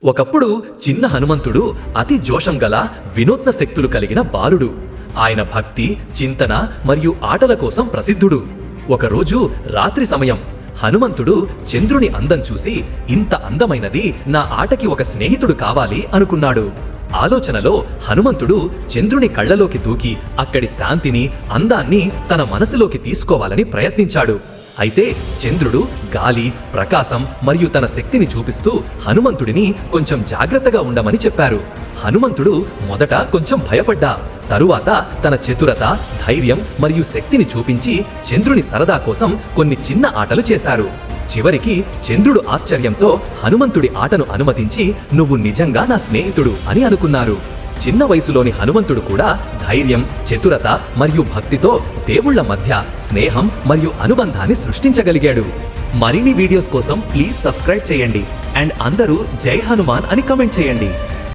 ఒకప్పుడు చిన్న హనుమంతుడు అతి జోషం గల వినూత్న శక్తులు కలిగిన బాలుడు. ఆయన భక్తి, చింతన మరియు ఆటల కోసం ప్రసిద్ధుడు. ఒకరోజు రాత్రి సమయం హనుమంతుడు చంద్రుని అందం చూసి, ఇంత అందమైనది నా ఆటకి ఒక స్నేహితుడు కావాలి అనుకున్నాడు. ఆలోచనలో హనుమంతుడు చంద్రుని కళ్ళలోకి దూకి అక్కడి శాంతిని, అందాన్ని తన మనసులోకి తీసుకోవాలని ప్రయత్నించాడు. అయితే చంద్రుడు గాలి, ప్రకాశం మరియు తన శక్తిని చూపిస్తూ హనుమంతుడిని కొంచెం జాగ్రత్తగా ఉండమని చెప్పారు. హనుమంతుడు మొదట కొంచెం భయపడ్డా. తరువాత తన చతురత, ధైర్యం మరియు శక్తిని చూపించి చంద్రుని సరదా కోసం కొన్ని చిన్న ఆటలు చేశారు. చివరికి చంద్రుడు ఆశ్చర్యంతో హనుమంతుడి ఆటను అనుమతించి, "నువ్వు నిజంగా నా స్నేహితుడు" అని అనుకున్నారు. చిన్న వయసులోని హనుమంతుడు కూడా ధైర్యం, చతురత మరియు భక్తితో దేవుళ్ల మధ్య స్నేహం మరియు అనుబంధాన్ని సృష్టించగలిగాడు. మరిన్ని వీడియోస్ కోసం ప్లీజ్ సబ్స్క్రైబ్ చేయండి అండ్ అందరూ జై హనుమాన్ అని కమెంట్ చేయండి.